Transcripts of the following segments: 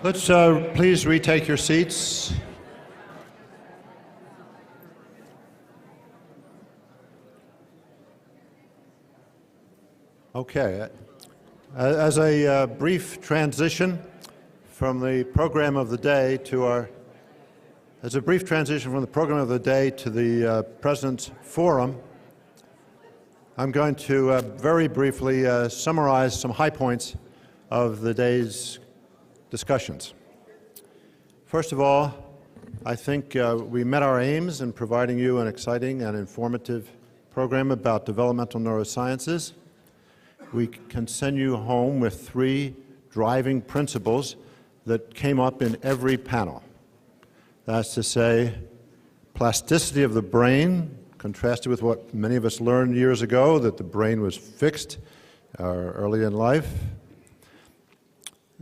Let's please retake your seats. Okay. As a brief transition from the program of the day to the President's Forum, I'm going to very briefly summarize some high points of the day's discussions. First of all, I think we met our aims in providing you an exciting and informative program about developmental neurosciences. We can send you home with 3 driving principles that came up in every panel. That's to say, plasticity of the brain, contrasted with what many of us learned years ago, that the brain was fixed early in life.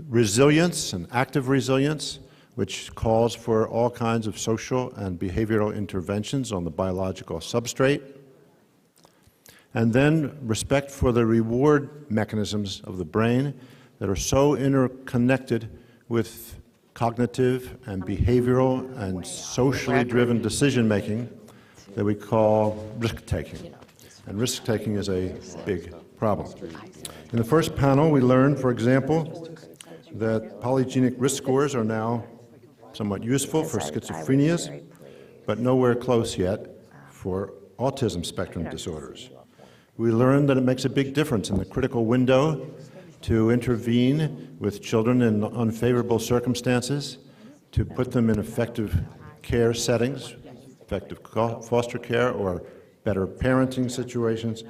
Resilience and active resilience, which calls for all kinds of social and behavioral interventions on the biological substrate. And then respect for the reward mechanisms of the brain that are so interconnected with cognitive and behavioral and socially driven decision-making that we call risk-taking. And risk-taking is a big problem. In the first panel, we learned, for example, that polygenic risk scores are now somewhat useful for schizophrenias, but nowhere close yet for autism spectrum disorders. We learned that it makes a big difference in the critical window to intervene with children in unfavorable circumstances, to put them in effective care settings, effective foster care or better parenting situations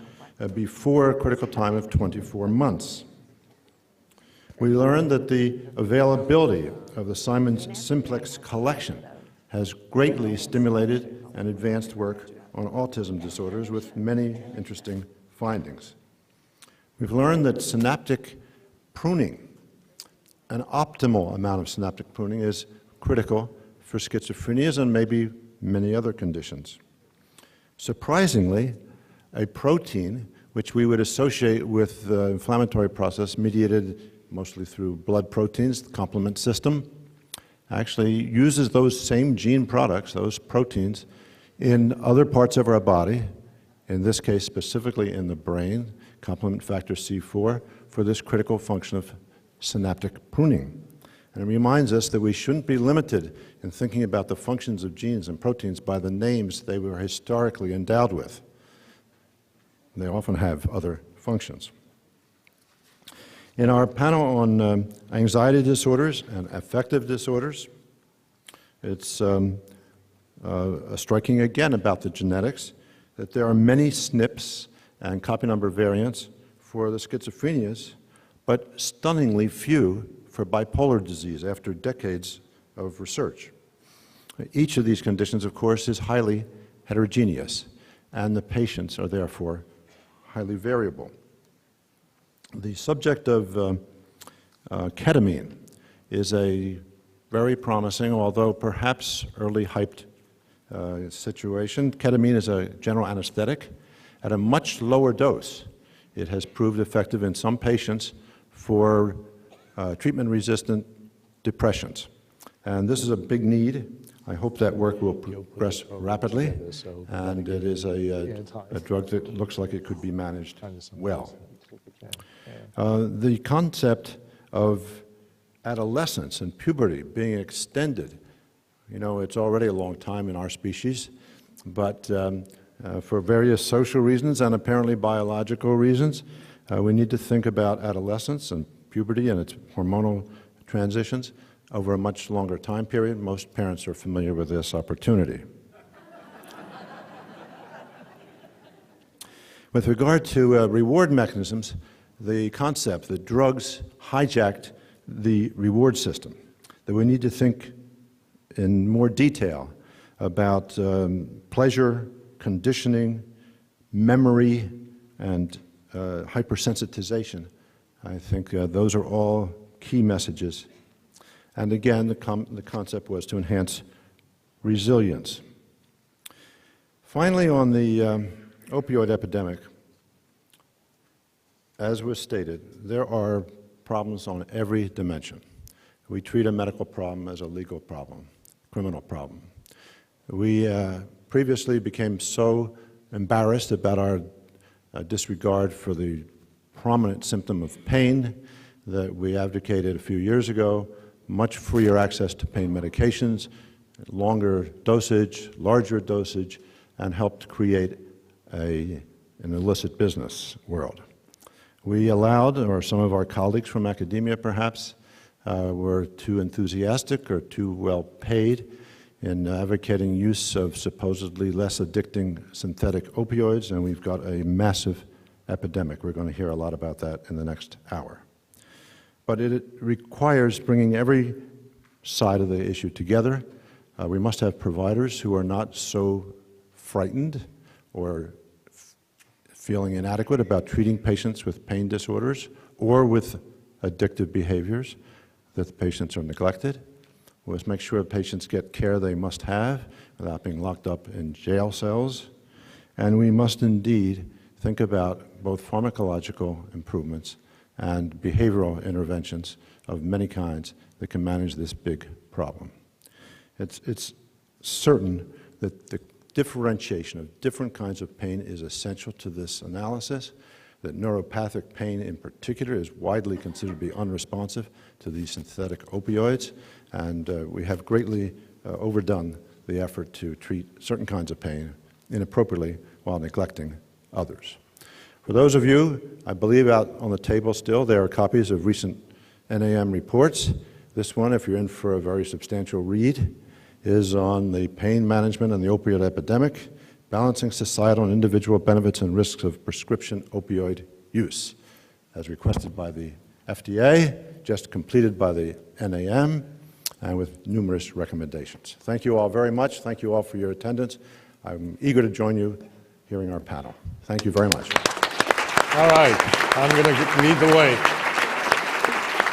before a critical time of 24 months. We learned that the availability of the Simons Simplex collection has greatly stimulated and advanced work on autism disorders with many interesting findings. We've learned that synaptic pruning, an optimal amount of synaptic pruning, is critical for schizophrenias and maybe many other conditions. Surprisingly, a protein which we would associate with the inflammatory process mediated mostly through blood proteins, the complement system, actually uses those same gene products, those proteins, in other parts of our body, in this case specifically in the brain, complement factor C4, for this critical function of synaptic pruning. And it reminds us that we shouldn't be limited in thinking about the functions of genes and proteins by the names they were historically endowed with. They often have other functions. In our panel on anxiety disorders and affective disorders, it's striking again about the genetics that there are many SNPs and copy number variants for the schizophrenias, but stunningly few for bipolar disease after decades of research. Each of these conditions, of course, is highly heterogeneous, and the patients are therefore highly variable. The subject of ketamine is a very promising, although perhaps early hyped situation. Ketamine is a general anesthetic. At a much lower dose, it has proved effective in some patients for treatment-resistant depressions. And this is a big need. I hope that work will progress rapidly, and it is a drug that looks like it could be managed well. The concept of adolescence and puberty being extended, you know, it's already a long time in our species, but for various social reasons and apparently biological reasons, we need to think about adolescence and puberty and its hormonal transitions over a much longer time period. Most parents are familiar with this opportunity. With regard to reward mechanisms, the concept that drugs hijacked the reward system, that we need to think in more detail about pleasure, conditioning, memory, and hypersensitization. I think those are all key messages. And again, the concept was to enhance resilience. Finally, on the opioid epidemic, as was stated, there are problems on every dimension. we treat a medical problem as a legal problem, criminal problem. We previously became so embarrassed about our disregard for the prominent symptom of pain that we advocated a few years ago much freer access to pain medications, longer dosage, larger dosage, and helped create an illicit business world. We allowed, or some of our colleagues from academia perhaps, were too enthusiastic or too well paid in advocating use of supposedly less addicting synthetic opioids, and we've got a massive epidemic. We're going to hear a lot about that in the next hour. But it requires bringing every side of the issue together. We must have providers who are not so frightened or feeling inadequate about treating patients with pain disorders or with addictive behaviors that the patients are neglected. We must make sure patients get care they must have without being locked up in jail cells. And we must indeed think about both pharmacological improvements and behavioral interventions of many kinds that can manage this big problem. It's certain that the differentiation of different kinds of pain is essential to this analysis, that neuropathic pain in particular is widely considered to be unresponsive to these synthetic opioids, and we have greatly overdone the effort to treat certain kinds of pain inappropriately while neglecting others. For those of you, I believe out on the table still, there are copies of recent NAM reports. This one, if you're in for a very substantial read, is on the pain management and the opioid epidemic, balancing societal and individual benefits and risks of prescription opioid use, as requested by the FDA, just completed by the NAM, and with numerous recommendations. Thank you all very much. Thank you all for your attendance. I'm eager to join you hearing our panel. Thank you very much. All right, I'm going to lead the way.